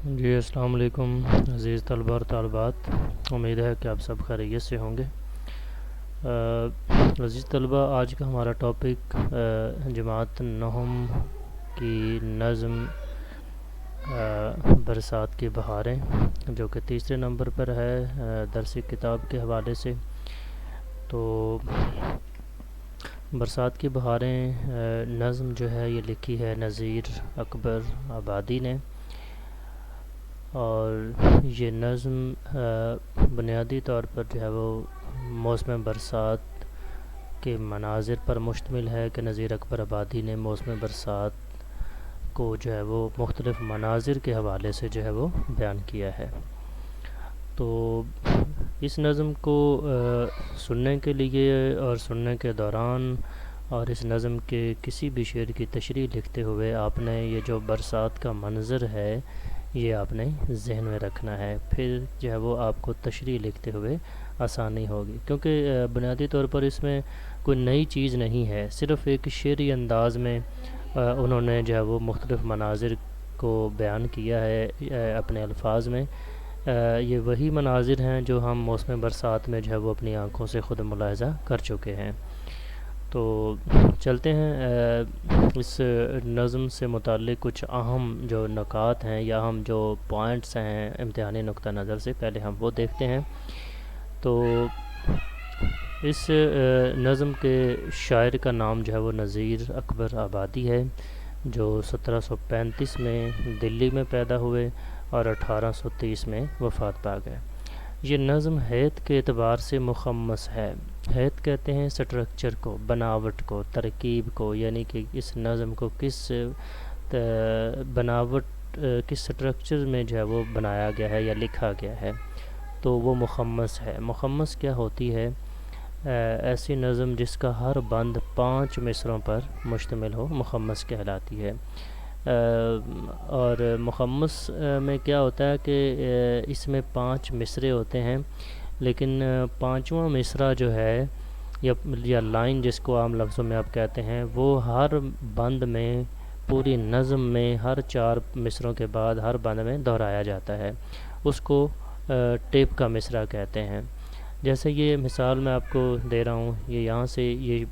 جی السلام علیکم عزیز طلبہ اور طالبات، امید ہے کہ آپ سب خیریت سے ہوں گے۔ عزیز طلبہ، آج کا ہمارا ٹاپک جماعت نہم کی نظم برسات کی بہاریں، جو کہ تیسرے نمبر پر ہے درسی کتاب کے حوالے سے۔ تو برسات کی بہاریں نظم جو ہے یہ لکھی ہے نذیر اکبر آبادی نے، اور یہ نظم بنیادی طور پر جو ہے وہ موسم برسات کے مناظر پر مشتمل ہے کہ نذیر اکبر آبادی نے موسم برسات کو جو ہے وہ مختلف مناظر کے حوالے سے جو ہے وہ بیان کیا ہے۔ تو اس نظم کو سننے کے لیے اور سننے کے دوران اور اس نظم کے کسی بھی شعر کی تشریح لکھتے ہوئے آپ نے یہ جو برسات کا منظر ہے یہ آپ نے ذہن میں رکھنا ہے، پھر جو ہے وہ آپ کو تشریح لکھتے ہوئے آسانی ہوگی، کیونکہ بنیادی طور پر اس میں کوئی نئی چیز نہیں ہے، صرف ایک شعری انداز میں انہوں نے جو ہے وہ مختلف مناظر کو بیان کیا ہے اپنے الفاظ میں۔ یہ وہی مناظر ہیں جو ہم موسم برسات میں جو ہے وہ اپنی آنکھوں سے خود ملاحظہ کر چکے ہیں۔ تو چلتے ہیں اس نظم سے متعلق کچھ اہم جو نکات ہیں یا اہم جو پوائنٹس ہیں امتحانی نقطہ نظر سے، پہلے ہم وہ دیکھتے ہیں۔ تو اس نظم کے شاعر کا نام جو ہے وہ نذیر اکبر آبادی ہے، جو 1735 میں دلی میں پیدا ہوئے اور 1830 میں وفات پا گئے۔ یہ نظم حیت کے اعتبار سے مخمس ہے۔ حیت کہتے ہیں سٹرکچر کو، بناوٹ کو، ترکیب کو، یعنی کہ اس نظم کو کس بناوٹ کس سٹرکچر میں جو ہے وہ بنایا گیا ہے یا لکھا گیا ہے، تو وہ مخمس ہے۔ مخمس کیا ہوتی ہے؟ ایسی نظم جس کا ہر بند 5 مصروں پر مشتمل ہو مخمس کہلاتی ہے۔ اور مخمس میں کیا ہوتا ہے کہ اس میں 5 مصرے ہوتے ہیں، لیکن 5واں مصرع جو ہے یا لائن جس کو عام لفظوں میں آپ کہتے ہیں، وہ ہر بند میں پوری نظم میں ہر 4 مصروں کے بعد ہر بند میں دہرایا جاتا ہے، اس کو ٹیپ کا مصرع کہتے ہیں۔ جیسے یہ مثال میں آپ کو دے رہا ہوں، یہ یہاں سے یہ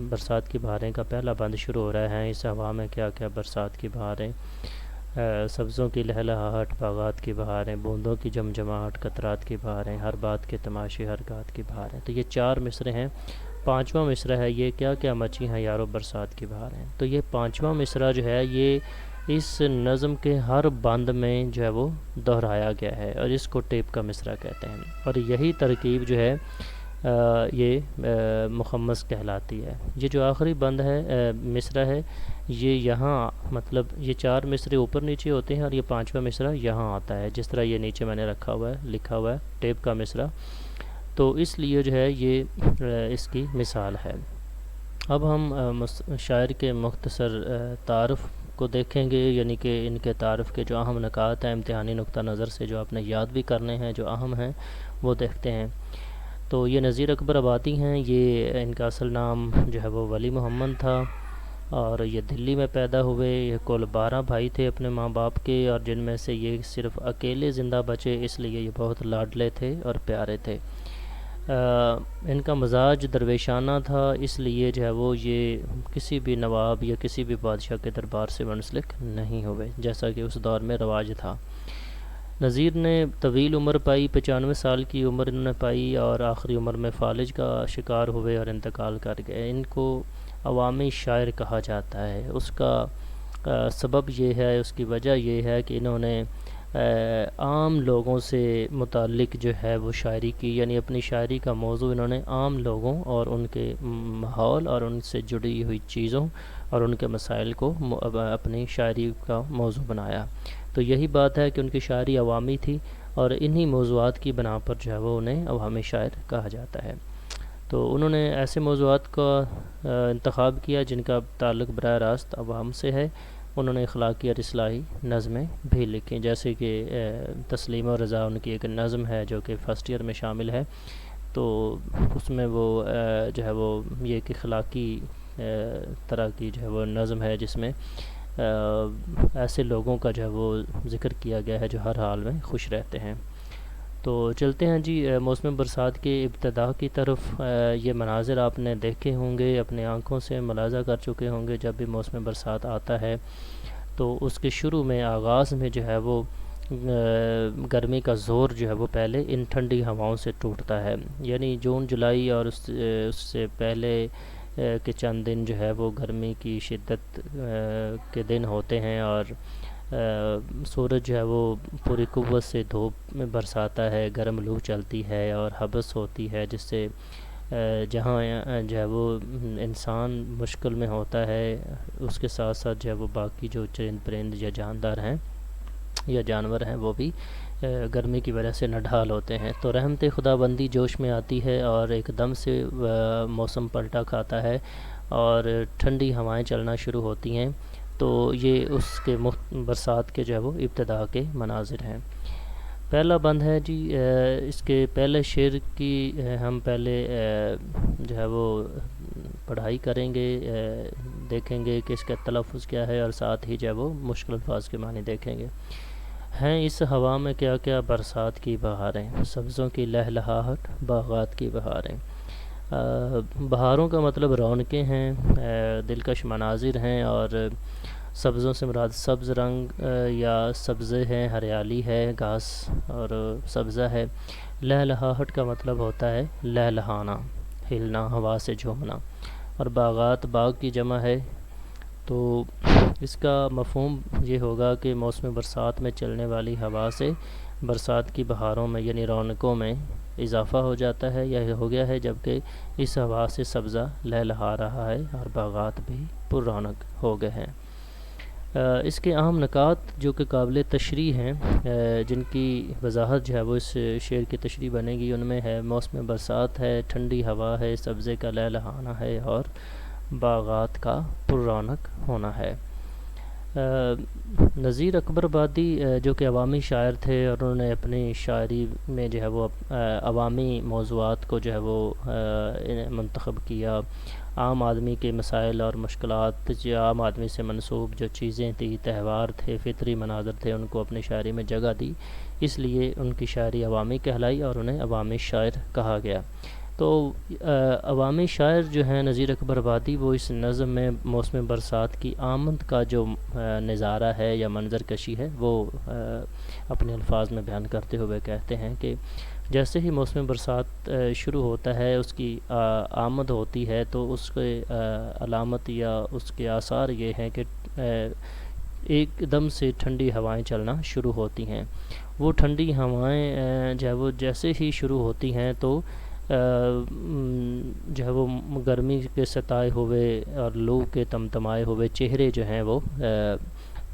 برسات کی بہاریں کا پہلا بند شروع ہو رہا ہے۔ اس ہوا میں کیا کیا برسات کی بہاریں، سبزوں کی لہلہاہٹ، باغات کی بہاریں، بوندوں کی جمجماہٹ، قطرات کی بہاریں، ہر بات کے تماشے، ہر گات کی بہاریں۔ تو یہ 4 مصرے ہیں۔ 5واں مصرع ہے یہ کیا کیا مچی ہیں یارو برسات کی بہاریں۔ تو یہ 5واں مصرع جو ہے یہ اس نظم کے ہر بند میں جو ہے وہ دہرایا گیا ہے، اور اس کو ٹیپ کا مصرع کہتے ہیں، اور یہی ترکیب جو ہے یہ مخمس کہلاتی ہے۔ یہ جو آخری بند ہے مصرع ہے، یہ یہاں مطلب یہ 4 مصرے اوپر نیچے ہوتے ہیں اور یہ 5واں مصرع یہاں آتا ہے، جس طرح یہ نیچے میں نے رکھا ہوا ہے لکھا ہوا ہے ٹیپ کا مصرع، تو اس لیے جو ہے یہ اس کی مثال ہے۔ اب ہم شاعر کے مختصر تعارف کو دیکھیں گے، یعنی کہ ان کے تعارف کے جو اہم نکات ہیں امتحانی نقطہ نظر سے جو آپ نے یاد بھی کرنے ہیں، جو اہم ہیں وہ دیکھتے ہیں۔ تو یہ نذیر اکبر آبادی ہیں، یہ ان کا اصل نام جو ہے وہ ولی محمد تھا، اور یہ دلی میں پیدا ہوئے۔ یہ کل 12 بھائی تھے اپنے ماں باپ کے، اور جن میں سے یہ صرف اکیلے زندہ بچے، اس لیے یہ بہت لاڈلے تھے اور پیارے تھے۔ ان کا مزاج درویشانہ تھا، اس لیے جو ہے وہ یہ کسی بھی نواب یا کسی بھی بادشاہ کے دربار سے منسلک نہیں ہوئے، جیسا کہ اس دور میں رواج تھا۔ نذیر نے طویل عمر پائی، 95 سال کی عمر انہوں نے پائی، اور آخری عمر میں فالج کا شکار ہوئے اور انتقال کر گئے۔ ان کو عوامی شاعر کہا جاتا ہے۔ اس کا سبب یہ ہے، اس کی وجہ یہ ہے کہ انہوں نے عام لوگوں سے متعلق جو ہے وہ شاعری کی، یعنی اپنی شاعری کا موضوع انہوں نے عام لوگوں اور ان کے ماحول اور ان سے جڑی ہوئی چیزوں اور ان کے مسائل کو اپنی شاعری کا موضوع بنایا۔ تو یہی بات ہے کہ ان کی شاعری عوامی تھی، اور انہی موضوعات کی بنا پر جو ہے وہ انہیں عوامی شاعر کہا جاتا ہے۔ تو انہوں نے ایسے موضوعات کا انتخاب کیا جن کا تعلق براہ راست عوام سے ہے۔ انہوں نے اخلاقی اور اصلاحی نظمیں بھی لکھیں، جیسے کہ تسلیم و رضا ان کی ایک نظم ہے جو کہ فرسٹ ایئر میں شامل ہے۔ تو اس میں وہ جو ہے وہ یہ ایک اخلاقی طرح کی جو ہے وہ نظم ہے، جس میں ایسے لوگوں کا جو ہے وہ ذکر کیا گیا ہے جو ہر حال میں خوش رہتے ہیں۔ تو چلتے ہیں جی موسم برسات کے ابتدا کی طرف۔ یہ مناظر آپ نے دیکھے ہوں گے، اپنے آنکھوں سے ملاحظہ کر چکے ہوں گے۔ جب بھی موسم برسات آتا ہے تو اس کے شروع میں، آغاز میں جو ہے وہ گرمی کا زور جو ہے وہ پہلے ان ٹھنڈی ہواؤں سے ٹوٹتا ہے، یعنی جون جولائی اور اس سے پہلے کے چند دن جو ہے وہ گرمی کی شدت کے دن ہوتے ہیں، اور سورج جو ہے وہ پوری قوت سے دھوپ میں برساتا ہے، گرم لو چلتی ہے اور حبس ہوتی ہے، جس سے جہاں جو ہے وہ انسان مشکل میں ہوتا ہے، اس کے ساتھ ساتھ جو ہے وہ باقی جو چرند پرند یا جاندار ہیں یا جانور ہیں وہ بھی گرمی کی وجہ سے نڈھال ہوتے ہیں۔ تو رحمت خدا بندی جوش میں آتی ہے اور ایک دم سے موسم پلٹا کھاتا ہے اور ٹھنڈی ہوائیں چلنا شروع ہوتی ہیں۔ تو یہ اس کے برسات کے جو ہے وہ ابتدا کے مناظر ہیں۔ پہلا بند ہے جی، اس کے پہلے شعر کی ہم پہلے جو ہے وہ پڑھائی کریں گے، دیکھیں گے کہ اس کا تلفظ کیا ہے، اور ساتھ ہی جو ہے وہ مشکل الفاظ کے معنی دیکھیں گے۔ ہیں اس ہوا میں کیا کیا برسات کی بہاریں، سبزوں کی لہلہاہٹ باغات کی بہاریں۔ بہاروں کا مطلب رونقیں ہیں، دلکش مناظر ہیں، اور سبزوں سے مراد سبز رنگ یا سبزے ہیں، ہریالی ہے، گھاس اور سبزہ ہے۔ لہلہاہٹ کا مطلب ہوتا ہے لہلہانا، ہلنا، ہوا سے جھومنا، اور باغات باغ کی جمع ہے۔ تو اس کا مفہوم یہ ہوگا کہ موسم برسات میں چلنے والی ہوا سے برسات کی بہاروں میں یعنی رونقوں میں اضافہ ہو جاتا ہے یا ہو گیا ہے، جبکہ اس ہوا سے سبزہ لہلہا رہا ہے اور باغات بھی پر رونق ہو گئے ہیں۔ اس کے اہم نکات جو کہ قابل تشریح ہیں، جن کی وضاحت جو ہے وہ اس شعر کی تشریح بنے گی، ان میں ہے موسم برسات ہے، ٹھنڈی ہوا ہے، سبزے کا لہلہانا ہے، اور باغات کا پر رونق ہونا ہے۔ نذیر اکبر آبادی جو کہ عوامی شاعر تھے، اور انہوں نے اپنی شاعری میں جو ہے وہ عوامی موضوعات کو جو ہے وہ منتخب کیا، عام آدمی کے مسائل اور مشکلات، جو عام آدمی سے منسوب جو چیزیں تھیں، تہوار تھے، فطری مناظر تھے، ان کو اپنی شاعری میں جگہ دی، اس لیے ان کی شاعری عوامی کہلائی اور انہیں عوامی شاعر کہا گیا۔ تو عوامی شاعر جو ہیں نذیر اکبر آبادی، وہ اس نظم میں موسم برسات کی آمد کا جو نظارہ ہے یا منظر کشی ہے وہ اپنے الفاظ میں بیان کرتے ہوئے کہتے ہیں کہ جیسے ہی موسم برسات شروع ہوتا ہے، اس کی آمد ہوتی ہے، تو اس کے علامت یا اس کے آثار یہ ہیں کہ ایک دم سے ٹھنڈی ہوائیں چلنا شروع ہوتی ہیں۔ وہ ٹھنڈی ہوائیں جو ہے وہ جیسے ہی شروع ہوتی ہیں تو جو ہے وہ گرمی کے ستائے ہوئے اور لو کے تمتمائے ہوئے چہرے جو ہیں وہ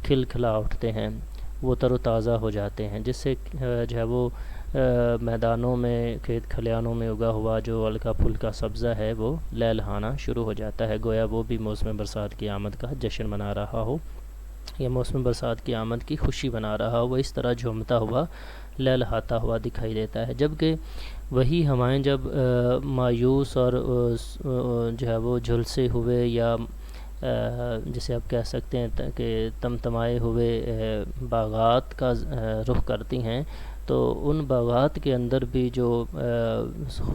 کھل کھلا اٹھتے ہیں، وہ تر و تازہ ہو جاتے ہیں، جس سے جو ہے وہ میدانوں میں، کھیت کھلیانوں میں اگا ہوا جو ہلکا پھلکا سبزہ ہے وہ لہلہانا شروع ہو جاتا ہے، گویا وہ بھی موسم برسات کی آمد کا جشن منا رہا ہو یا موسم برسات کی آمد کی خوشی بنا رہا ہو۔ وہ اس طرح جھومتا ہوا، لہلہاتا ہوا دکھائی دیتا ہے، جبکہ وہی ہوائیں جب مایوس اور جو ہے وہ جھلسے ہوئے یا جسے آپ کہہ سکتے ہیں کہ تمتمائے ہوئے باغات کا رخ کرتی ہیں، تو ان باغات کے اندر بھی جو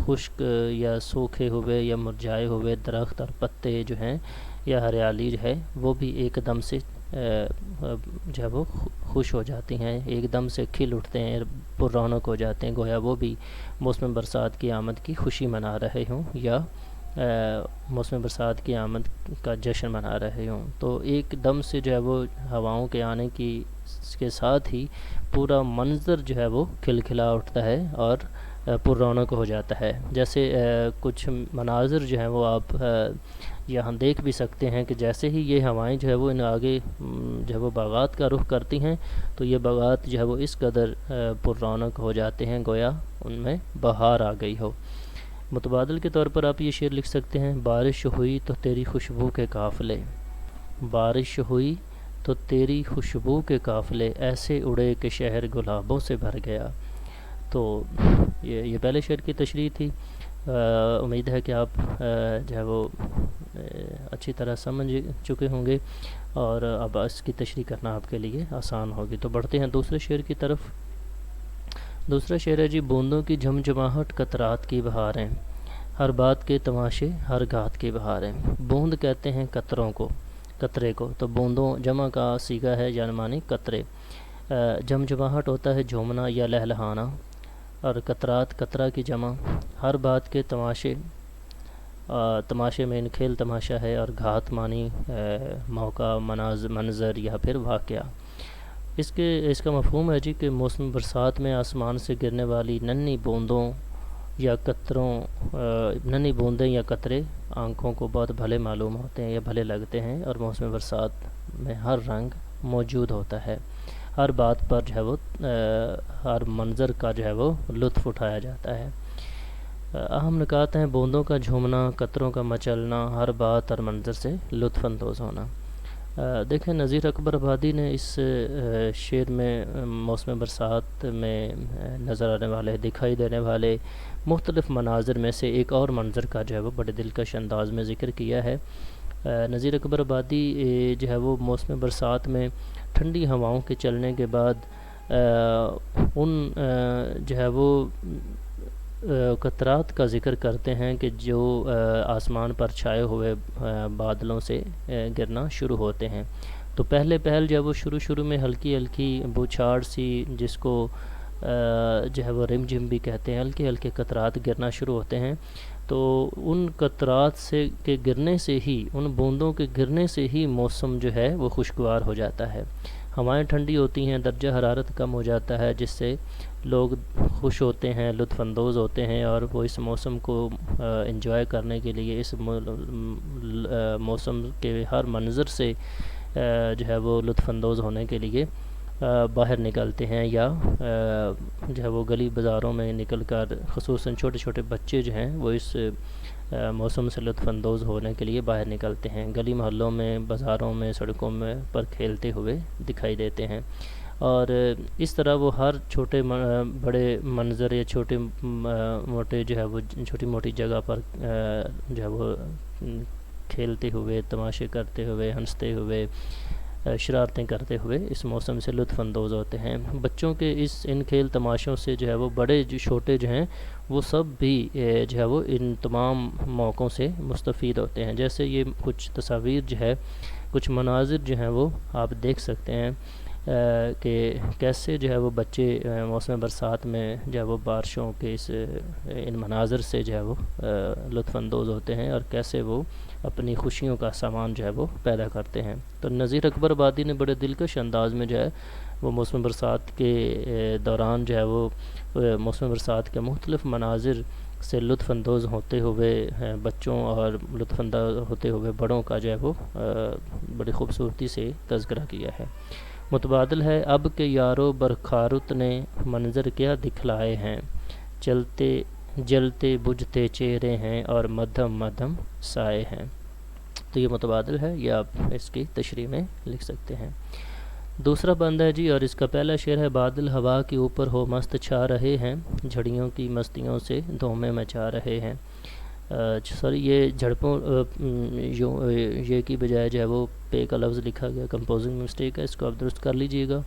خشک یا سوکھے ہوئے یا مرجھائے ہوئے درخت اور پتے جو ہیں یا ہریالی جو ہے وہ بھی ایک دم سے جو ہے وہ خوش ہو جاتی ہیں، ایک دم سے کھل اٹھتے ہیں، پر رونق ہو جاتے ہیں، گویا وہ بھی موسم برسات کی آمد کی خوشی منا رہے ہوں یا موسم برسات کی آمد کا جشن منا رہے ہوں۔ تو ایک دم سے جو ہے وہ ہواؤں کے آنے کی کے ساتھ ہی پورا منظر جو ہے وہ کھلکھلا اٹھتا ہے اور پر رونق ہو جاتا ہے۔ جیسے کچھ مناظر جو ہیں وہ آپ یہاں دیکھ بھی سکتے ہیں کہ جیسے ہی یہ ہوائیں جو ہے وہ ان آگے جو ہے وہ باغات کا رخ کرتی ہیں، تو یہ باغات جو ہے وہ اس قدر پر رونق ہو جاتے ہیں گویا ان میں بہار آ گئی ہو۔ متبادل کے طور پر آپ یہ شعر لکھ سکتے ہیں: بارش ہوئی تو تیری خوشبو کے قافلے، بارش ہوئی تو تیری خوشبو کے قافلے ایسے اڑے کہ شہر گلابوں سے بھر گیا۔ تو یہ پہلے شعر کی تشریح تھی۔ امید ہے کہ آپ جو ہے وہ اچھی طرح سمجھ چکے ہوں گے اور اب اس کی تشریح کرنا آپ کے لیے آسان ہوگی۔ تو بڑھتے ہیں دوسرے شعر کی طرف۔ دوسرا شعر ہے جی، بوندوں کی جھمجھماہٹ قطرات کی بہاریں، ہر بات کے تماشے ہر گات کی بہاریں۔ بوند کہتے ہیں قطروں کو، قطرے کو، تو بوندوں جمع کا صیغہ ہے یعنی معنی قطرے۔ جھمجھماہٹ ہوتا ہے جھومنا یا لہلہانا، اور قطرات قطرہ کی جمع۔ ہر بات کے تماشے، تماشے میں کھیل تماشا ہے، اور گھات معنی موقع، منظر یا پھر واقعہ۔ اس کا مفہوم ہے جی کہ موسم برسات میں آسمان سے گرنے والی ننھی بوندوں یا قطروں، ننھی بوندیں یا قطرے آنکھوں کو بہت بھلے معلوم ہوتے ہیں یا بھلے لگتے ہیں، اور موسم برسات میں ہر رنگ موجود ہوتا ہے، ہر بات پر جو ہے وہ ہر منظر کا جو ہے وہ لطف اٹھایا جاتا ہے۔ اہم نکات ہیں بوندوں کا جھومنا، قطروں کا مچلنا، ہر بات اور منظر سے لطف اندوز ہونا۔ دیکھیں نذیر اکبر آبادی نے اس شعر میں موسم برسات میں نظر آنے والے، دکھائی دینے والے مختلف مناظر میں سے ایک اور منظر کا جو ہے وہ بڑے دلکش انداز میں ذکر کیا ہے۔ نذیر اکبر آبادی جو ہے وہ موسم برسات میں ٹھنڈی ہواؤں کے چلنے کے بعد ان جو ہے وہ قطرات کا ذکر کرتے ہیں کہ جو آسمان پر چھائے ہوئے بادلوں سے گرنا شروع ہوتے ہیں۔ تو پہل جب وہ شروع میں ہلکی ہلکی بوچھاڑ سی، جس کو جو ہے وہ رم جم بھی کہتے ہیں، ہلکے ہلکے قطرات گرنا شروع ہوتے ہیں، تو ان قطرات کے گرنے سے ہی، ان بوندوں کے گرنے سے ہی موسم جو ہے وہ خوشگوار ہو جاتا ہے۔ ہوائیں ٹھنڈی ہوتی ہیں، درجہ حرارت کم ہو جاتا ہے، جس سے لوگ خوش ہوتے ہیں، لطف اندوز ہوتے ہیں، اور وہ اس موسم کو انجوائے کرنے کے لیے، اس موسم کے ہر منظر سے جو ہے وہ لطف اندوز ہونے کے لیے باہر نکلتے ہیں، یا جو ہے وہ گلی بازاروں میں نکل کر، خصوصاً چھوٹے چھوٹے بچے جو ہیں وہ اس موسم سے لطف اندوز ہونے کے لیے باہر نکلتے ہیں، گلی محلوں میں، بازاروں میں، سڑکوں میں پر کھیلتے ہوئے دکھائی دیتے ہیں۔ اور اس طرح وہ ہر چھوٹے بڑے منظر یا چھوٹے موٹے جو ہے وہ چھوٹی موٹی جگہ پر جو ہے وہ کھیلتے ہوئے، تماشے کرتے ہوئے، ہنستے ہوئے، شرارتیں کرتے ہوئے اس موسم سے لطف اندوز ہوتے ہیں۔ بچوں کے ان کھیل تماشوں سے جو ہے وہ بڑے جو چھوٹے جو ہیں وہ سب بھی جو ہے وہ ان تمام موقعوں سے مستفید ہوتے ہیں۔ جیسے یہ کچھ تصاویر جو ہے، کچھ مناظر جو ہیں وہ آپ دیکھ سکتے ہیں کہ کیسے جو ہے وہ بچے موسم برسات میں جو ہے وہ بارشوں کے ان مناظر سے جو ہے وہ لطف اندوز ہوتے ہیں، اور کیسے وہ اپنی خوشیوں کا سامان جو ہے وہ پیدا کرتے ہیں۔ تو نذیر اکبر آبادی نے بڑے دلکش انداز میں جو ہے وہ موسم برسات کے دوران جو ہے وہ موسم برسات کے مختلف مناظر سے لطف اندوز ہوتے ہوئے بچوں اور لطف اندوز ہوتے ہوئے بڑوں کا جو ہے وہ بڑی خوبصورتی سے تذکرہ کیا ہے۔ متبادل ہے اب کے یارو برخارت نے منظر کیا دکھلائے ہیں، چلتے جلتے بجھتے چہرے ہیں اور مدھم مدھم سائے ہیں۔ تو یہ متبادل ہے، یہ آپ اس کی تشریح میں لکھ سکتے ہیں۔ دوسرا بند ہے جی، اور اس کا پہلا شعر ہے، بادل ہوا کے اوپر ہو مست چھا رہے ہیں، جھڑیوں کی مستیوں سے دھومے مچا رہے ہیں۔ سوری، یہ جھڑپوں یہ کی بجائے جو ہے وہ پے کا لفظ لکھا گیا، کمپوزنگ مسٹیک ہے، اس کو آپ درست کر لیجئے گا۔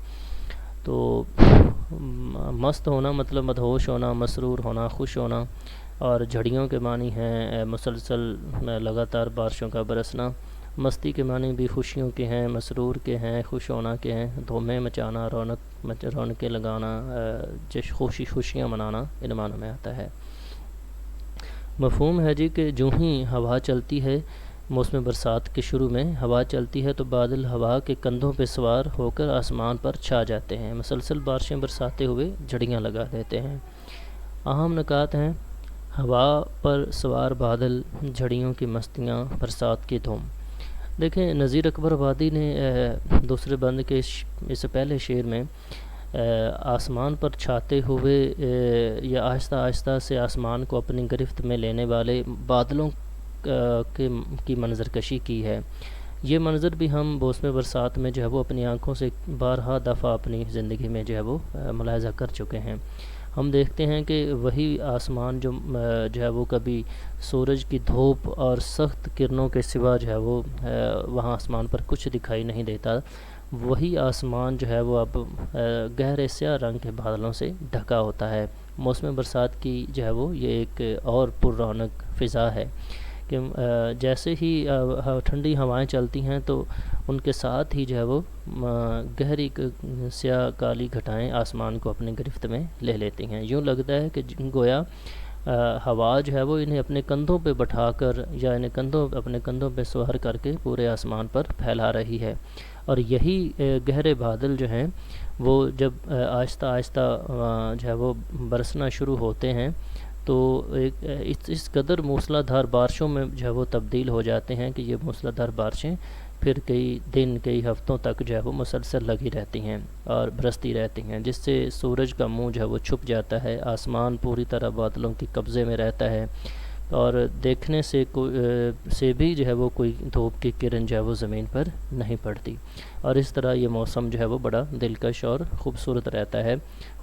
تو مست ہونا مطلب مدہوش ہونا، مسرور ہونا، خوش ہونا، اور جھڑیوں کے معنی ہیں مسلسل لگاتار بارشوں کا برسنا۔ مستی کے معنی بھی خوشیوں کے ہیں، مسرور کے ہیں، خوش ہونا کے ہیں۔ دھومے مچانا، رونقیں لگانا، خوشیاں منانا، ان معنوں میں آتا ہے۔ مفہوم ہے جی کہ جو ہی ہوا چلتی ہے، موسم برسات کے شروع میں ہوا چلتی ہے تو بادل ہوا کے کندھوں پہ سوار ہو کر آسمان پر چھا جاتے ہیں، مسلسل بارشیں برساتے ہوئے جھڑیاں لگا دیتے ہیں۔ اہم نکات ہیں، ہوا پر سوار بادل، جھڑیوں کی مستیاں، برسات کی دھوم۔ دیکھیں نذیر اکبر آبادی نے دوسرے بند کے اس پہلے شعر میں آسمان پر چھاتے ہوئے یا آہستہ آہستہ سے آسمان کو اپنی گرفت میں لینے والے بادلوں کی منظر کشی کی ہے۔ یہ منظر بھی ہم موسم برسات میں جو ہے وہ اپنی آنکھوں سے بارہا دفعہ اپنی زندگی میں جو ہے وہ ملاحظہ کر چکے ہیں۔ ہم دیکھتے ہیں کہ وہی آسمان جو ہے وہ کبھی سورج کی دھوپ اور سخت کرنوں کے سوا جو ہے وہ وہاں آسمان پر کچھ دکھائی نہیں دیتا، وہی آسمان جو ہے وہ اب گہرے سیاہ رنگ کے بادلوں سے ڈھکا ہوتا ہے۔ موسم برسات کی جو ہے وہ یہ ایک اور پر رونق فضا ہے کہ جیسے ہی ٹھنڈی ہوائیں چلتی ہیں تو ان کے ساتھ ہی جو ہے وہ گہری سیاہ کالی گھٹائیں آسمان کو اپنے گرفت میں لے لیتی ہیں۔ یوں لگتا ہے کہ گویا ہوا جو ہے وہ انہیں اپنے کندھوں پہ بٹھا کر یا انہیں اپنے کندھوں پہ سوار کر کے پورے آسمان پر پھیلا رہی ہے، اور یہی گہرے بادل جو ہیں وہ جب آہستہ آہستہ جو ہے وہ برسنا شروع ہوتے ہیں تو اس قدر موسلا دھار بارشوں میں جو ہے وہ تبدیل ہو جاتے ہیں کہ یہ موسلا دھار بارشیں پھر کئی دن کئی ہفتوں تک جو ہے وہ مسلسل لگی رہتی ہیں اور برستی رہتی ہیں، جس سے سورج کا منہ جو ہے وہ چھپ جاتا ہے، آسمان پوری طرح بادلوں کے قبضے میں رہتا ہے، اور دیکھنے سے بھی جو ہے وہ کوئی دھوپ کی کرن جو ہے وہ زمین پر نہیں پڑتی، اور اس طرح یہ موسم جو ہے وہ بڑا دلکش اور خوبصورت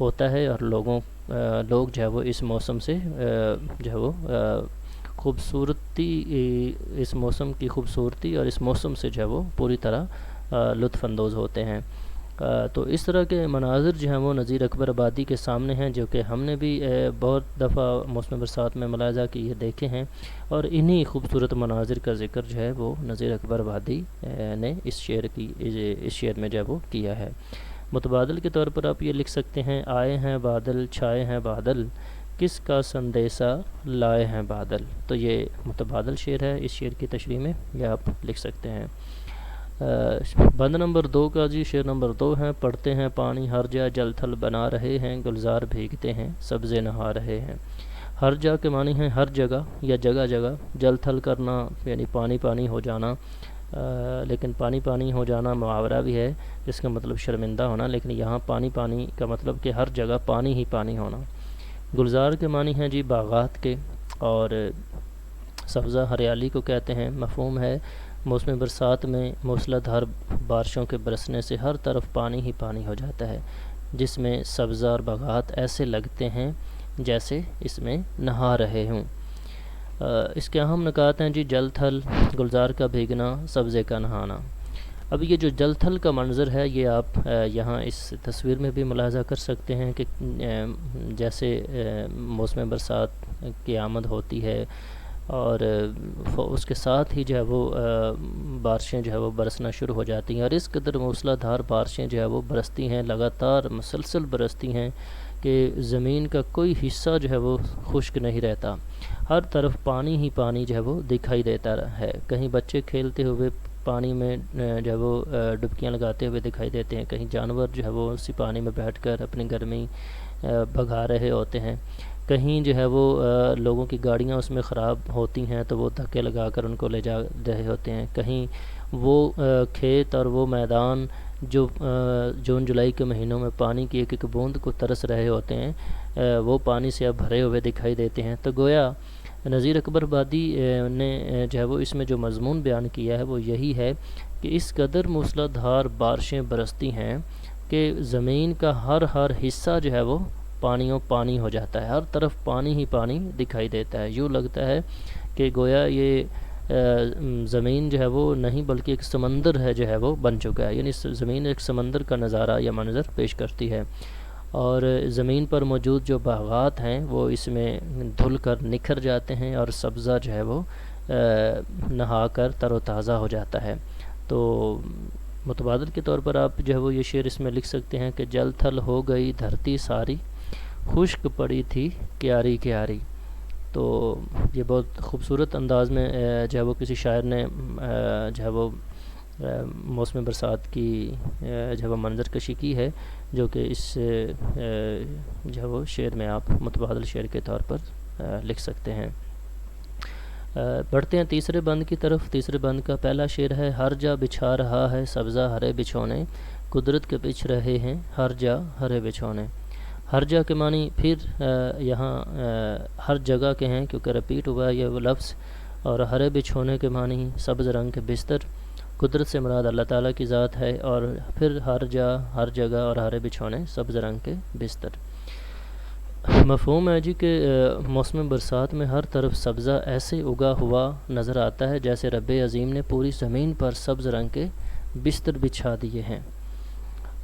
ہوتا ہے، اور لوگ جو ہے وہ اس موسم سے جو ہے وہ اس موسم کی خوبصورتی اور اس موسم سے جو ہے وہ پوری طرح لطف اندوز ہوتے ہیں۔ تو اس طرح کے مناظر جو ہیں وہ نذیر اکبر آبادی کے سامنے ہیں، جو کہ ہم نے بھی بہت دفعہ موسم برسات میں ملاحظہ کیے دیکھے ہیں، اور انہی خوبصورت مناظر کا ذکر جو ہے وہ نذیر اکبر آبادی نے اس شعر میں جو ہے وہ کیا ہے۔ متبادل کے طور پر آپ یہ لکھ سکتے ہیں: آئے ہیں بادل چھائے ہیں بادل، کس کا سندیسہ لائے ہیں بادل۔ تو یہ متبادل شعر ہے، اس شعر کی تشریح میں یہ آپ لکھ سکتے ہیں۔ بند نمبر 2 کا جی شعر نمبر 2 ہے: پڑتے ہیں پانی ہر جا جل تھل بنا رہے ہیں، گلزار بھیگتے ہیں سبزے نہا رہے ہیں۔ ہر جا کے معنی ہیں ہر جگہ یا جگہ جگہ، جل تھل کرنا یعنی پانی پانی ہو جانا، لیکن پانی پانی ہو جانا محاورہ بھی ہے جس کا مطلب شرمندہ ہونا، لیکن یہاں پانی پانی کا مطلب کہ ہر جگہ پانی ہی پانی ہونا۔ گلزار کے معنی ہیں جی باغات کے، اور سبزہ ہریالی کو کہتے ہیں۔ مفہوم ہے موسم برسات میں موسلا دھار بارشوں کے برسنے سے ہر طرف پانی ہی پانی ہو جاتا ہے، جس میں سبزہ اور باغات ایسے لگتے ہیں جیسے اس میں نہا رہے ہوں۔ اس کے اہم نکات ہیں جی جل تھل، گلزار کا بھیگنا، سبزے کا نہانا۔ اب یہ جو جل تھل کا منظر ہے یہ آپ یہاں اس تصویر میں بھی ملاحظہ کر سکتے ہیں کہ جیسے موسم برسات کی آمد ہوتی ہے اور اس کے ساتھ ہی جو ہے وہ بارشیں جو ہے وہ برسنا شروع ہو جاتی ہیں، اور اس قدر موسلا دھار بارشیں جو ہے وہ برستی ہیں، لگاتار مسلسل برستی ہیں کہ زمین کا کوئی حصہ جو ہے وہ خشک نہیں رہتا، ہر طرف پانی ہی پانی جو ہے وہ دکھائی دیتا ہے۔ کہیں بچے کھیلتے ہوئے پانی میں جو ہے وہ ڈبکیاں لگاتے ہوئے دکھائی دیتے ہیں، کہیں جانور جو ہے وہ اسی پانی میں بیٹھ کر اپنی گرمی بھگا رہے ہوتے ہیں، کہیں جو ہے وہ لوگوں کی گاڑیاں اس میں خراب ہوتی ہیں تو وہ دھکے لگا کر ان کو لے جا رہے ہوتے ہیں، کہیں وہ کھیت اور وہ میدان جو جون جولائی کے مہینوں میں پانی کی ایک ایک بوند کو ترس رہے ہوتے ہیں وہ پانی سے اب بھرے ہوئے دکھائی دیتے ہیں۔ تو گویا نذیر اکبر آبادی نے جو ہے وہ اس میں جو مضمون بیان کیا ہے وہ یہی ہے کہ اس قدر موسلا دھار بارشیں برستی ہیں کہ زمین کا ہر حصہ جو ہے وہ پانی ہو جاتا ہے، ہر طرف پانی ہی پانی دکھائی دیتا ہے۔ یوں لگتا ہے کہ گویا یہ زمین جو ہے وہ نہیں بلکہ ایک سمندر ہے جو ہے وہ بن چکا ہے، یعنی زمین ایک سمندر کا نظارہ یا منظر پیش کرتی ہے، اور زمین پر موجود جو باغات ہیں وہ اس میں دھل کر نکھر جاتے ہیں اور سبزہ جو ہے وہ نہا کر تر و تازہ ہو جاتا ہے۔ تو متبادل کے طور پر آپ جو ہے وہ یہ شعر اس میں لکھ سکتے ہیں کہ جل تھل ہو گئی دھرتی ساری، خشک پڑی تھی کیاری کیاری۔ تو یہ بہت خوبصورت انداز میں جو ہے وہ کسی شاعر نے جو ہے وہ موسم برسات کی جو ہے وہ منظر کشی کی ہے، جو کہ اس جو ہے وہ شعر میں آپ متبادل شعر کے طور پر لکھ سکتے ہیں۔ بڑھتے ہیں تیسرے بند کی طرف۔ تیسرے بند کا پہلا شعر ہے: ہر جا بچھا رہا ہے سبزہ ہرے بچھونے، قدرت کے بچھ رہے ہیں ہر جا ہرے بچھونے۔ ہر جا کے معنی پھر یہاں ہر جگہ کے ہیں کیونکہ رپیٹ ہوا ہے یہ وہ لفظ، اور ہرے بچھونے کے معنی سبز رنگ کے بستر، قدرت سے مراد اللہ تعالیٰ کی ذات ہے، اور پھر ہر جا ہر جگہ اور ہرے بچھونے سبز رنگ کے بستر۔ مفہوم ہے جی کہ موسم برسات میں ہر طرف سبزہ ایسے اگا ہوا نظر آتا ہے جیسے رب عظیم نے پوری زمین پر سبز رنگ کے بستر بچھا دیے ہیں۔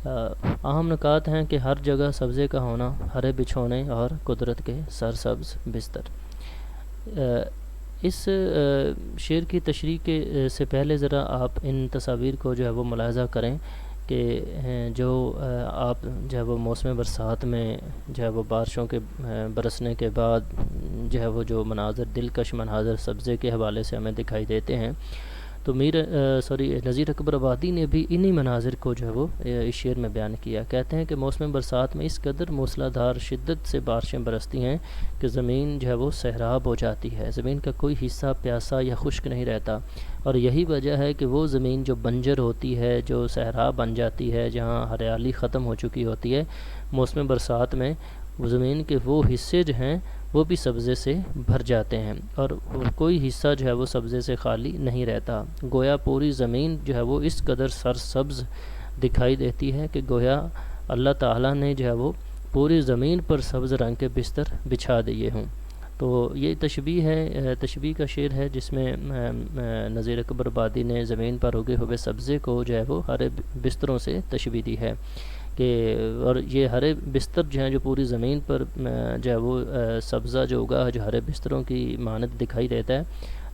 اہم نکات ہیں کہ ہر جگہ سبزے کا ہونا، ہرے بچھونے اور قدرت کے سرسبز بستر۔ اس شعر کی تشریح کے سے پہلے ذرا آپ ان تصاویر کو جو ہے وہ ملاحظہ کریں کہ جو آپ جو ہے وہ موسم برسات میں جو ہے وہ بارشوں کے برسنے کے بعد جو ہے وہ جو مناظر، دلکش مناظر سبزے کے حوالے سے ہمیں دکھائی دیتے ہیں، تو نذیر اکبر آبادی نے بھی انہی مناظر کو جو ہے وہ اس شعر میں بیان کیا۔ کہتے ہیں کہ موسم برسات میں اس قدر موسلا دھار شدت سے بارشیں برستی ہیں کہ زمین جو ہے وہ سیراب ہو جاتی ہے، زمین کا کوئی حصہ پیاسا یا خشک نہیں رہتا، اور یہی وجہ ہے کہ وہ زمین جو بنجر ہوتی ہے، جو صحرا بن جاتی ہے، جہاں ہریالی ختم ہو چکی ہوتی ہے، موسم برسات میں وہ زمین کے وہ حصے جو ہیں وہ بھی سبزے سے بھر جاتے ہیں، اور کوئی حصہ جو ہے وہ سبزے سے خالی نہیں رہتا۔ گویا پوری زمین جو ہے وہ اس قدر سرسبز دکھائی دیتی ہے کہ گویا اللہ تعالیٰ نے جو ہے وہ پوری زمین پر سبز رنگ کے بستر بچھا دیے ہوں۔ تو یہ تشبیہ ہے، تشبیہ کا شعر ہے جس میں نذیر اکبر آبادی نے زمین پر اگے ہوئے سبزے کو جو ہے وہ ہرے بستروں سے تشبیہ دی ہے کہ، اور یہ ہرے بستر جو ہیں جو پوری زمین پر جو ہے وہ سبزہ جو اگا جو ہرے بستروں کی مانند دکھائی دیتا ہے،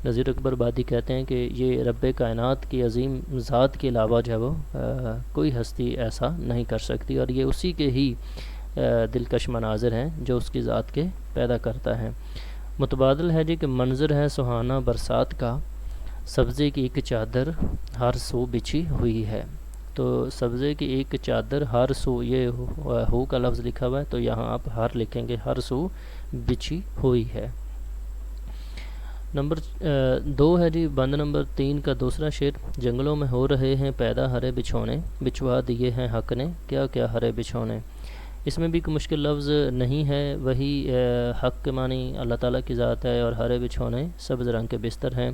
نذیر اکبر آبادی کہتے ہیں کہ یہ رب کائنات کی عظیم ذات کے علاوہ جو ہے وہ کوئی ہستی ایسا نہیں کر سکتی، اور یہ اسی کے ہی دلکش مناظر ہیں جو اس کی ذات کے پیدا کرتا ہے۔ متبادل ہے جی کہ منظر ہے سہانا برسات کا، سبزے کی ایک چادر ہر سو بچھی ہوئی ہے۔ تو سبزے کی ایک چادر ہر سو، یہ ہو کا لفظ لکھا ہوا ہے تو یہاں آپ ہر لکھیں گے، ہر سو بچھی ہوئی ہے۔ نمبر 2 ہے جی بند نمبر 3 کا دوسرا شعر۔ جنگلوں میں ہو رہے ہیں پیدا ہرے بچھونے، بچھوا دیے ہیں حق نے کیا کیا ہرے بچھونے۔ اس میں بھی کوئی مشکل لفظ نہیں ہے، وہی حق کے معنی اللہ تعالیٰ کی ذات ہے، اور ہرے بچھونے سبز رنگ کے بستر ہیں۔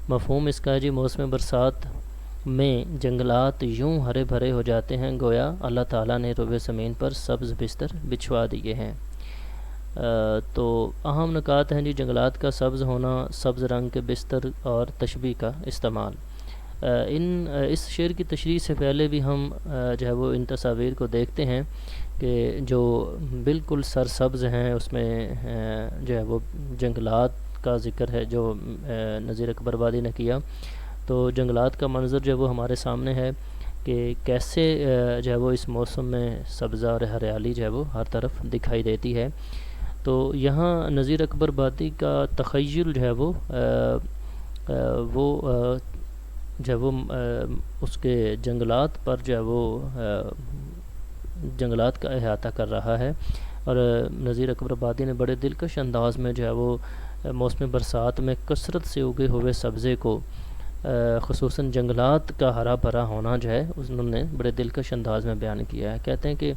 مفہوم اس کا ہے جی موسم برسات میں جنگلات یوں ہرے بھرے ہو جاتے ہیں گویا اللہ تعالیٰ نے روئے زمین پر سبز بستر بچھوا دیے ہیں۔ تو اہم نکات ہیں جی جنگلات کا سبز ہونا، سبز رنگ کے بستر اور تشبیہ کا استعمال۔ اس شعر کی تشریح سے پہلے بھی ہم جو ہے وہ ان تصاویر کو دیکھتے ہیں کہ جو بالکل سرسبز ہیں، اس میں جو ہے وہ جنگلات کا ذکر ہے جو نذیر اکبر آبادی نے کیا۔ تو جنگلات کا منظر جو ہے وہ ہمارے سامنے ہے کہ کیسے جو ہے وہ اس موسم میں سبزہ اور ہریالی جو ہے وہ ہر طرف دکھائی دیتی ہے۔ تو یہاں نذیر اکبر آبادی کا تخیل جو ہے وہ جو ہے وہ اس کے جنگلات پر جو ہے وہ جنگلات کا احاطہ کر رہا ہے، اور نذیر اکبر آبادی نے بڑے دلکش انداز میں جو ہے وہ موسم برسات میں کثرت سے اگے ہوئے سبزے کو، خصوصاً جنگلات کا ہرا بھرا ہونا جو ہے انہوں نے بڑے دلکش انداز میں بیان کیا ہے۔ کہتے ہیں کہ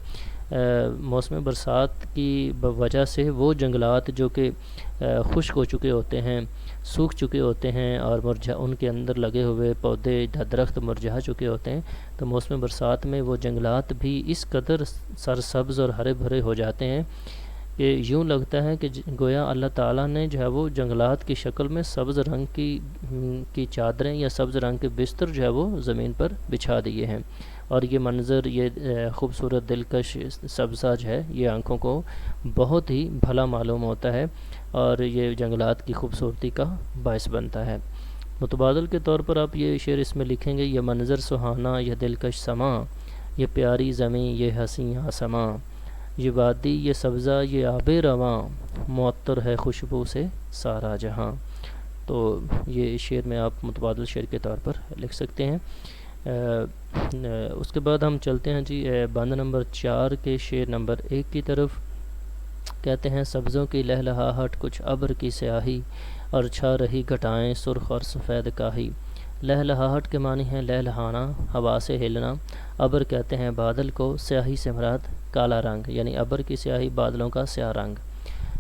موسم برسات کی وجہ سے وہ جنگلات جو کہ خشک ہو چکے ہوتے ہیں، سوکھ چکے ہوتے ہیں، اور ان کے اندر لگے ہوئے پودے درخت مرجھا چکے ہوتے ہیں، تو موسم برسات میں وہ جنگلات بھی اس قدر سرسبز اور ہرے بھرے ہو جاتے ہیں کہ یوں لگتا ہے کہ گویا اللہ تعالیٰ نے جو ہے وہ جنگلات کی شکل میں سبز رنگ کی چادریں یا سبز رنگ کے بستر جو ہے وہ زمین پر بچھا دیے ہیں، اور یہ منظر، یہ خوبصورت دلکش سبزہ جو ہے یہ آنکھوں کو بہت ہی بھلا معلوم ہوتا ہے، اور یہ جنگلات کی خوبصورتی کا باعث بنتا ہے۔ متبادل کے طور پر آپ یہ شعر اس میں لکھیں گے، یہ منظر سہانا یہ دلکش سما، یہ پیاری زمیں یہ حسین آسماں، یہ وادی یہ سبزہ یہ آب رواں، معطر ہے خوشبو سے سارا جہاں۔ تو یہ شعر میں آپ متبادل شعر کے طور پر لکھ سکتے ہیں۔ اس کے بعد ہم چلتے ہیں جی بند نمبر 4 کے شعر نمبر 1 کی طرف۔ کہتے ہیں سبزوں کی لہلہاہٹ کچھ ابر کی سیاہی، اور چھا رہی گھٹائیں سرخ اور سفید کاہی۔ لہلہاہٹ کے معنی ہیں لہلہانا، ہوا سے ہلنا۔ ابر کہتے ہیں بادل کو، سیاہی سے مراد کالا رنگ، یعنی ابر کی سیاہی بادلوں کا سیاہ رنگ۔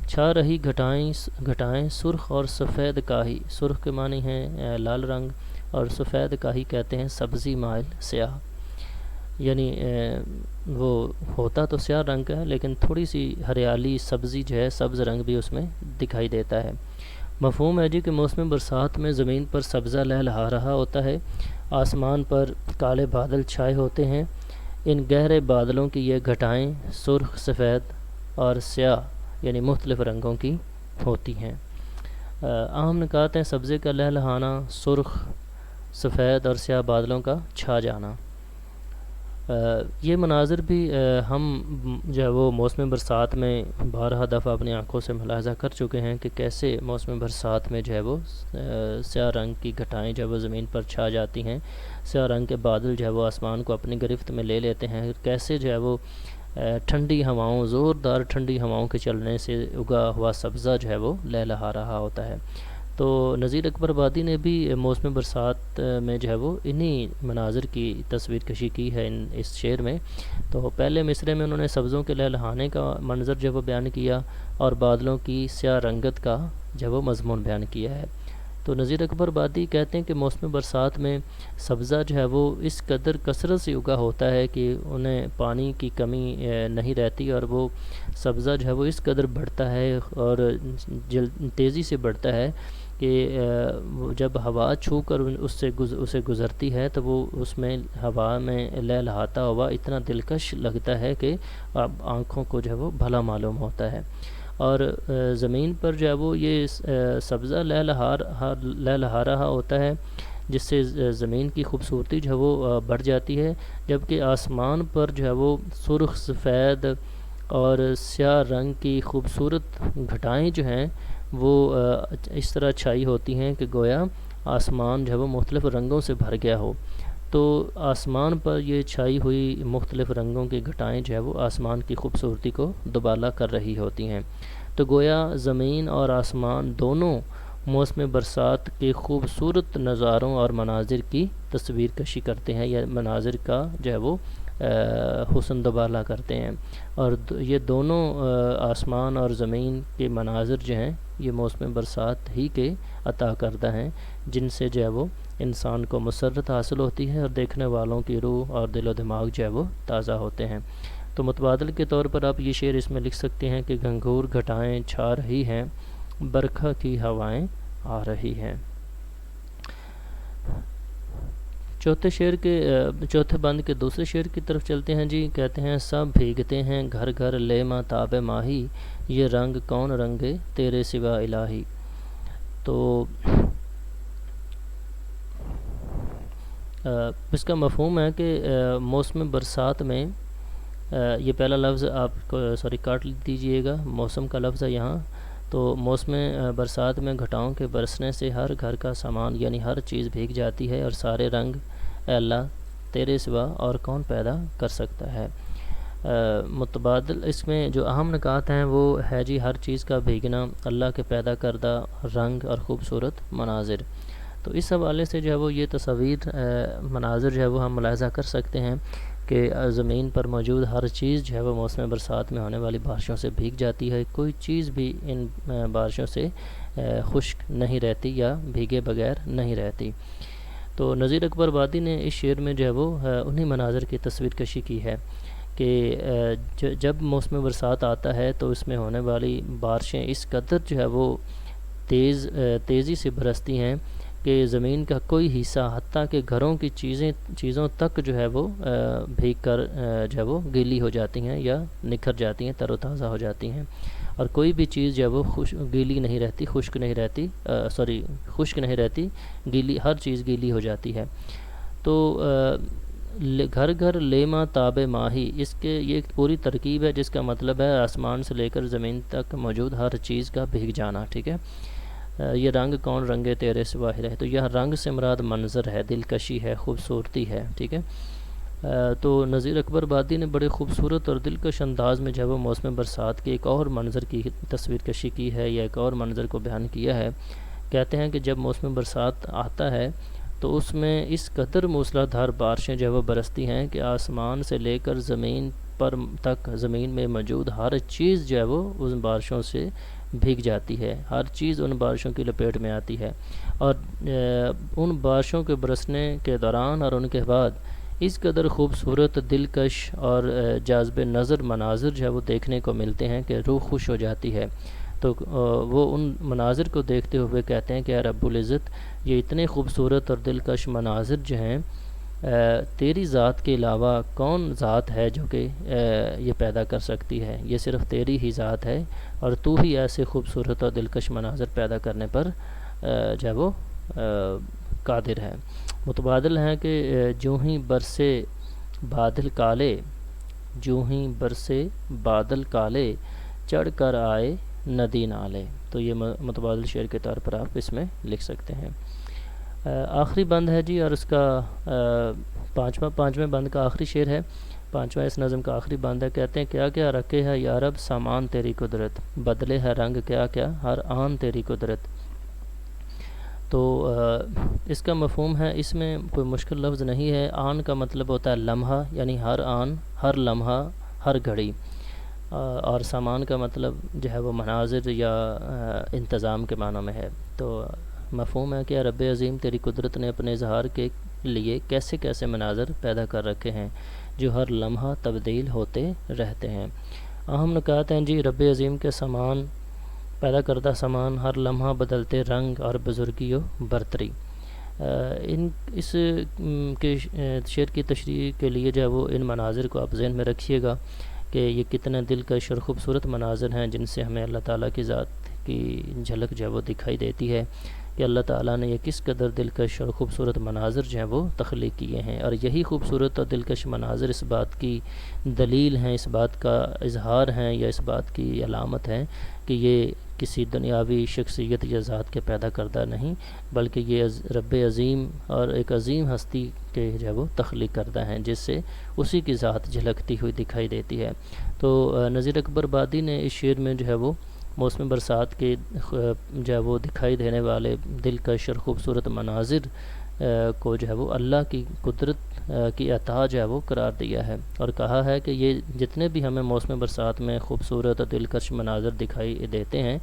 چھا رہی گھٹائیں سرخ اور سفید کاہی، سرخ کے معنی ہیں لال رنگ، اور سفید کاہی کہتے ہیں سبزی مائل سیاہ۔ یعنی وہ ہوتا تو سیاہ رنگ کا ہے لیکن تھوڑی سی ہریالی سبزی جو ہے سبز رنگ بھی اس میں دکھائی دیتا ہے۔ مفہوم ہے جی کہ موسم برسات میں زمین پر سبزہ لہلہا رہا ہوتا ہے، آسمان پر کالے بادل چھائے ہوتے ہیں، ان گہرے بادلوں کی یہ گھٹائیں سرخ، سفید اور سیاہ یعنی مختلف رنگوں کی ہوتی ہیں۔ عام نکات ہیں سبزے کا لہلہانا، سرخ، سفید اور سیاہ بادلوں کا چھا جانا۔ یہ مناظر بھی ہم جو ہے وہ موسم برسات میں بارہا دفعہ اپنی آنکھوں سے ملاحظہ کر چکے ہیں کہ کیسے موسم برسات میں جو ہے وہ سیاہ رنگ کی گھٹائیں جو ہے وہ زمین پر چھا جاتی ہیں، سیاہ رنگ کے بادل جو ہے وہ آسمان کو اپنی گرفت میں لے لیتے ہیں، کیسے جو ہے وہ ٹھنڈی ہواؤں، زوردار ٹھنڈی ہواؤں کے چلنے سے اگا ہوا سبزہ جو ہے وہ لہلہا رہا ہوتا ہے۔ تو نذیر اکبر آبادی نے بھی موسم برسات میں جو ہے وہ انہی مناظر کی تصویر کشی کی ہے اس شعر میں۔ تو پہلے مصرعے میں انہوں نے سبزوں کے لہلہانے کا منظر جو ہے وہ بیان کیا اور بادلوں کی سیاہ رنگت کا جو ہے وہ مضمون بیان کیا ہے۔ تو نذیر اکبر آبادی کہتے ہیں کہ موسم برسات میں سبزہ جو ہے وہ اس قدر کثرت سے اگا ہوتا ہے کہ انہیں پانی کی کمی نہیں رہتی، اور وہ سبزہ جو ہے وہ اس قدر بڑھتا ہے اور تیزی سے بڑھتا ہے کہ جب ہوا چھو کر اسے گزرتی ہے تو وہ اس میں ہوا میں لہلہاتا ہوا اتنا دلکش لگتا ہے کہ آنکھوں کو جو ہے وہ بھلا معلوم ہوتا ہے، اور زمین پر جو ہے وہ یہ سبزہ لہلہا رہا ہوتا ہے، جس سے زمین کی خوبصورتی جو ہے وہ بڑھ جاتی ہے، جبکہ آسمان پر جو ہے وہ سرخ، سفید اور سیاہ رنگ کی خوبصورت گھٹائیں جو ہیں وہ اس طرح چھائی ہوتی ہیں کہ گویا آسمان جو ہے وہ مختلف رنگوں سے بھر گیا ہو۔ تو آسمان پر یہ چھائی ہوئی مختلف رنگوں کی گھٹائیں جو ہے وہ آسمان کی خوبصورتی کو دوبالا کر رہی ہوتی ہیں۔ تو گویا زمین اور آسمان دونوں موسم برسات کے خوبصورت نظاروں اور مناظر کی تصویر کشی کرتے ہیں، یا مناظر کا جو ہے وہ حسن دوبالا کرتے ہیں، اور یہ دونوں آسمان اور زمین کے مناظر جو ہیں یہ موسم برسات ہی کے عطا کردہ ہیں، جن سے جو ہے وہ انسان کو مسرت حاصل ہوتی ہے اور دیکھنے والوں کی روح اور دل و دماغ جو ہے وہ تازہ ہوتے ہیں۔ تو متبادل کے طور پر آپ یہ شعر اس میں لکھ سکتے ہیں کہ گھنگھور گھٹائیں چھا رہی ہیں، برکھا کی ہوائیں آ رہی ہیں۔ چوتھے بند کے دوسرے شعر کی طرف چلتے ہیں جی۔ کہتے ہیں سب بھیگتے ہیں گھر گھر لیما تاب ماہی، یہ رنگ کون رنگے تیرے سوا الہی۔ تو اس کا مفہوم ہے کہ موسم برسات میں یہ پہلا لفظ آپ کو کاٹ دیجئے گا، موسم کا لفظ ہے یہاں۔ تو موسم برسات میں گھٹاؤں کے برسنے سے ہر گھر کا سامان یعنی ہر چیز بھیگ جاتی ہے، اور سارے رنگ اے اللہ تیرے سوا اور کون پیدا کر سکتا ہے۔ متبادل اس میں جو اہم نکات ہیں وہ ہے جی ہر چیز کا بھیگنا، اللہ کے پیدا کردہ رنگ اور خوبصورت مناظر۔ تو اس حوالے سے جو ہے وہ یہ تصاویر مناظر جو ہے وہ ہم ملاحظہ کر سکتے ہیں کہ زمین پر موجود ہر چیز جو ہے وہ موسم برسات میں ہونے والی بارشوں سے بھیگ جاتی ہے، کوئی چیز بھی ان بارشوں سے خشک نہیں رہتی یا بھیگے بغیر نہیں رہتی۔ تو نذیر اکبر آبادی نے اس شعر میں جو ہے وہ انہی مناظر کی تصویر کشی کی ہے کہ جب موسم برسات آتا ہے تو اس میں ہونے والی بارشیں اس قدر جو ہے وہ تیزی سے برستی ہیں کہ زمین کا کوئی حصہ حتیٰ کہ گھروں کی چیزوں تک جو ہے وہ بھیگ کر جو ہے وہ گیلی ہو جاتی ہیں یا نکھر جاتی ہیں، تر و تازہ ہو جاتی ہیں، اور کوئی بھی چیز جو ہے وہ گیلی نہیں رہتی، خشک نہیں رہتی، گیلی ہر چیز گیلی ہو جاتی ہے۔ تو گھر گھر لیما تاب ماہی، یہ ایک پوری ترکیب ہے جس کا مطلب ہے آسمان سے لے کر زمین تک موجود ہر چیز کا بھیگ جانا، ٹھیک ہے۔ یہ رنگ کون رنگے تیرے سوا ہے، تو یہ رنگ سے مراد منظر ہے، دلکشی ہے، خوبصورتی ہے، ٹھیک ہے۔ تو نذیر اکبر آبادی نے بڑے خوبصورت اور دلکش انداز میں جو ہے وہ موسم برسات کے ایک اور منظر کی تصویر کشی کی ہے، یا ایک اور منظر کو بیان کیا ہے۔ کہتے ہیں کہ جب موسم برسات آتا ہے تو اس میں اس قدر موسلا دھار بارشیں جو ہے وہ برستی ہیں کہ آسمان سے لے کر زمین پر تک زمین میں موجود ہر چیز جو ہے وہ ان بارشوں سے بھیگ جاتی ہے، ہر چیز ان بارشوں کی لپیٹ میں آتی ہے، اور ان بارشوں کے برسنے کے دوران اور ان کے بعد اس قدر خوبصورت، دلکش اور جاذب نظر مناظر جو ہے وہ دیکھنے کو ملتے ہیں کہ روح خوش ہو جاتی ہے۔ تو وہ ان مناظر کو دیکھتے ہوئے کہتے ہیں کہ اے رب العزت، یہ اتنے خوبصورت اور دلکش مناظر جو ہیں تیری ذات کے علاوہ کون ذات ہے جو کہ یہ پیدا کر سکتی ہے؟ یہ صرف تیری ہی ذات ہے، اور تو ہی ایسے خوبصورت اور دلکش مناظر پیدا کرنے پر جو ہے وہ قادر ہے۔ متبادل ہیں کہ جوں ہی برسے بادل کالے، جوں ہی برسے بادل کالے، چڑھ کر آئے ندی نالے۔ تو یہ متبادل شعر کے طور پر آپ اس میں لکھ سکتے ہیں۔ آخری بند ہے جی، اور اس کا پانچویں بند کا آخری شعر ہے، پانچواں اس نظم کا آخری بند ہے۔ کہتے ہیں کیا کیا رکھے ہے یا رب سامان تیری قدرت، بدلے ہے رنگ کیا کیا ہر آن تیری قدرت۔ تو اس کا مفہوم ہے، اس میں کوئی مشکل لفظ نہیں ہے۔ آن کا مطلب ہوتا ہے لمحہ، یعنی ہر آن، ہر لمحہ، ہر گھڑی، اور سامان کا مطلب جو ہے وہ مناظر یا انتظام کے معنوں میں ہے۔ تو مفہوم ہے کہ رب عظیم تیری قدرت نے اپنے اظہار کے لیے کیسے کیسے مناظر پیدا کر رکھے ہیں جو ہر لمحہ تبدیل ہوتے رہتے ہیں۔ اہم نکات ہیں جی، رب عظیم کے سامان، پیدا کردہ سامان، ہر لمحہ بدلتے رنگ اور بزرگی و برتری۔ اس کے شعر کی تشریح کے لیے جو ہے وہ ان مناظر کو آپ ذہن میں رکھیے گا کہ یہ کتنے دلکش اور خوبصورت مناظر ہیں جن سے ہمیں اللہ تعالیٰ کی ذات کی جھلک جو ہے وہ دکھائی دیتی ہے کہ اللہ تعالیٰ نے یہ کس قدر دلکش اور خوبصورت مناظر جو ہیں وہ تخلیق کیے ہیں، اور یہی خوبصورت اور دلکش مناظر اس بات کی دلیل ہیں، اس بات کا اظہار ہیں، یا اس بات کی علامت ہیں کہ یہ کسی دنیاوی شخصیت یا ذات کے پیدا کردہ نہیں، بلکہ یہ رب عظیم اور ایک عظیم ہستی کے جو ہے وہ تخلیق کردہ ہیں، جس سے اسی کی ذات جھلکتی ہوئی دکھائی دیتی ہے۔ تو نذیر اکبر آبادی نے اس شعر میں جو ہے وہ موسم برسات کے جو ہے وہ دکھائی دینے والے دلکش اور خوبصورت مناظر کو جو ہے وہ اللہ کی قدرت کی عطا جو ہے وہ قرار دیا ہے، اور کہا ہے کہ یہ جتنے بھی ہمیں موسم برسات میں خوبصورت اور دلکش مناظر دکھائی دیتے ہیں،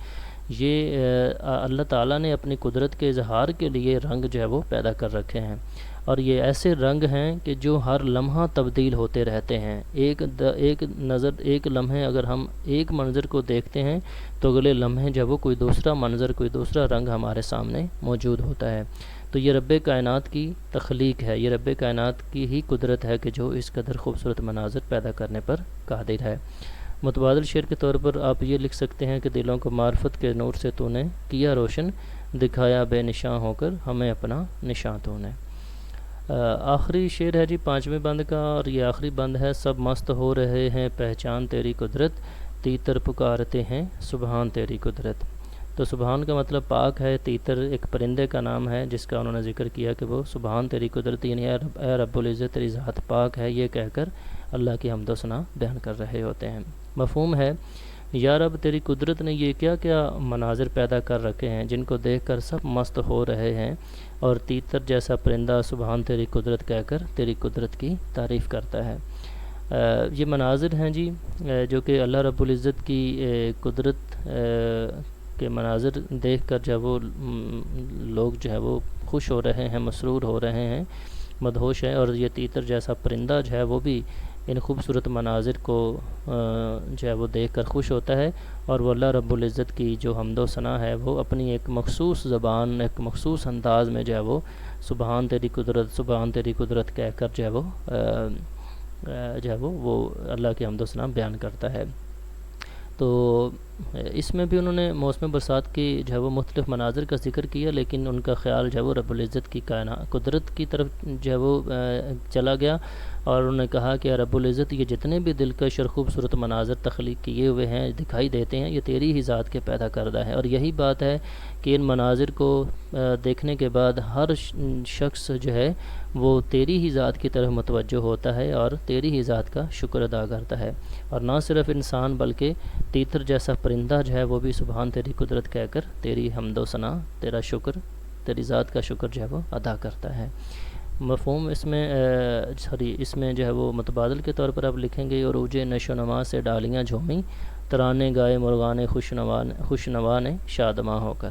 یہ اللہ تعالیٰ نے اپنی قدرت کے اظہار کے لیے رنگ جو ہے وہ پیدا کر رکھے ہیں، اور یہ ایسے رنگ ہیں کہ جو ہر لمحہ تبدیل ہوتے رہتے ہیں۔ ایک لمحے اگر ہم ایک منظر کو دیکھتے ہیں تو اگلے لمحے جب وہ کوئی دوسرا منظر، کوئی دوسرا رنگ ہمارے سامنے موجود ہوتا ہے۔ تو یہ رب کائنات کی تخلیق ہے، یہ رب کائنات کی ہی قدرت ہے کہ جو اس قدر خوبصورت مناظر پیدا کرنے پر قادر ہے۔ متبادل شعر کے طور پر آپ یہ لکھ سکتے ہیں کہ دلوں کو معرفت کے نور سے تو نے کیا روشن، دکھایا بے نشاں ہو کر ہمیں اپنا نشاں تو نے۔ آخری شعر ہے جی پانچویں بند کا، اور یہ آخری بند ہے۔ سب مست ہو رہے ہیں پہچان تیری قدرت، تیتر پکارتے ہیں سبحان تیری قدرت۔ تو سبحان کا مطلب پاک ہے، تیتر ایک پرندے کا نام ہے جس کا انہوں نے ذکر کیا کہ وہ سبحان تیری قدرت، یعنی اے رب العزت تیری ذات پاک ہے، یہ کہہ کر اللہ کی حمد و ثنا بیان کر رہے ہوتے ہیں۔ مفہوم ہے، یا رب تیری قدرت نے یہ کیا کیا مناظر پیدا کر رکھے ہیں جن کو دیکھ کر سب مست ہو رہے ہیں، اور تیتر جیسا پرندہ سبحان تیری قدرت کہہ کر تیری قدرت کی تعریف کرتا ہے۔ یہ مناظر ہیں جی جو کہ اللہ رب العزت کی قدرت کے مناظر دیکھ کر جو وہ لوگ جو ہے وہ خوش ہو رہے ہیں، مسرور ہو رہے ہیں، مدہوش ہیں، اور یہ تیتر جیسا پرندہ جو ہے وہ بھی ان خوبصورت مناظر کو جو ہے وہ دیکھ کر خوش ہوتا ہے، اور وہ اللہ رب العزت کی جو حمد و ثنا ہے وہ اپنی ایک مخصوص زبان، ایک مخصوص انداز میں جو ہے وہ سبحان تیری قدرت، سبحان تیری قدرت کہہ کر جو ہے وہ اللہ کی حمد و ثنا بیان کرتا ہے۔ تو اس میں بھی انہوں نے موسم برسات کی جو ہے وہ مختلف مناظر کا ذکر کیا، لیکن ان کا خیال جو ہے وہ رب العزت کی قدرت کی طرف جو ہے وہ چلا گیا، اور انہوں نے کہا کہ رب العزت یہ جتنے بھی دلکش اور خوبصورت مناظر تخلیق کیے ہوئے ہیں، دکھائی دیتے ہیں، یہ تیری ہی ذات کے پیدا کردہ ہے، اور یہی بات ہے کہ ان مناظر کو دیکھنے کے بعد ہر شخص جو ہے وہ تیری ہی ذات کی طرف متوجہ ہوتا ہے اور تیری ہی ذات کا شکر ادا کرتا ہے، اور نہ صرف انسان بلکہ تیتر جیسا پرندہ جو ہے وہ بھی سبحان تیری قدرت کہہ کر تیری حمد و ثنا، تیرا شکر، تیری ذات کا شکر جو ہے وہ ادا کرتا ہے۔ مفہوم اس میں جو ہے وہ متبادل کے طور پر آپ لکھیں گے، عروج نشو نما سے ڈالیاں جھومی، ترانے گائے مرغان خوشنوا نے شادماں ہو کر۔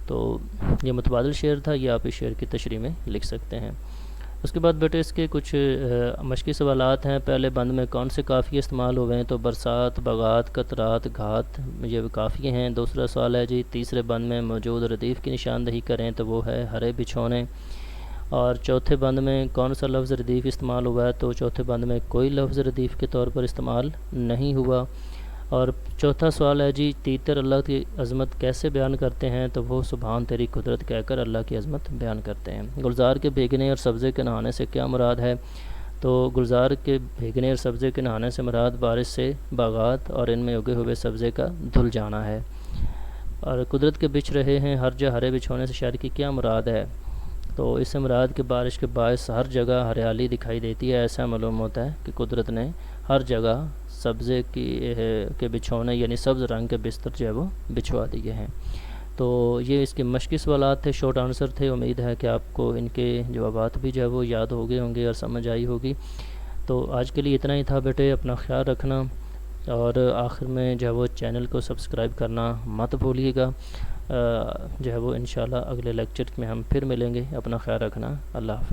تو یہ متبادل شعر تھا، یہ آپ اس شعر کی تشریح میں لکھ سکتے ہیں۔ اس کے بعد بیٹے اس کے کچھ مشقی سوالات ہیں۔ پہلے بند میں کون سے قافیے استعمال ہوئے ہیں؟ تو برسات، بغات، قطرات، گھات یہ قافیے ہیں۔ دوسرا سوال ہے جی تیسرے بند میں موجود ردیف کی نشاندہی کریں، تو وہ ہے ہرے بچھونے۔ اور چوتھے بند میں کون سا لفظ ردیف استعمال ہوا ہے؟ تو چوتھے بند میں کوئی لفظ ردیف کے طور پر استعمال نہیں ہوا۔ اور چوتھا سوال ہے جی تیتر اللہ کی عظمت کیسے بیان کرتے ہیں؟ تو وہ سبحان تیری قدرت کہہ کر اللہ کی عظمت بیان کرتے ہیں۔ گلزار کے بھیگنے اور سبزے کے نہانے سے کیا مراد ہے؟ تو گلزار کے بھیگنے اور سبزے کے نہانے سے مراد بارش سے باغات اور ان میں اگے ہوئے سبزے کا دھل جانا ہے۔ اور قدرت کے بچھ رہے ہیں ہر جگہ ہرے بچھونے سے شاعر کی کیا مراد ہے؟ تو اس سے مراد کہ بارش کے باعث ہر جگہ ہریالی دکھائی دیتی ہے۔ ایسا معلوم ہوتا ہے کہ قدرت نے ہر جگہ سبزے کے بچھونے یعنی سبز رنگ کے بستر جو ہے وہ بچھوا دیے ہیں۔ تو یہ اس کے مشقی سوالات تھے، شارٹ آنسر تھے۔ امید ہے کہ آپ کو ان کے جوابات بھی جو ہے وہ یاد ہو گئے ہوں گے اور سمجھ آئی ہوگی۔ تو آج کے لیے اتنا ہی تھا بیٹے، اپنا خیال رکھنا اور آخر میں جو ہے وہ چینل کو سبسکرائب کرنا مت بھولیے گا۔ جو ہے وہ انشاءاللہ اگلے لیکچر میں ہم پھر ملیں گے۔ اپنا خیال رکھنا، اللہ حافظ۔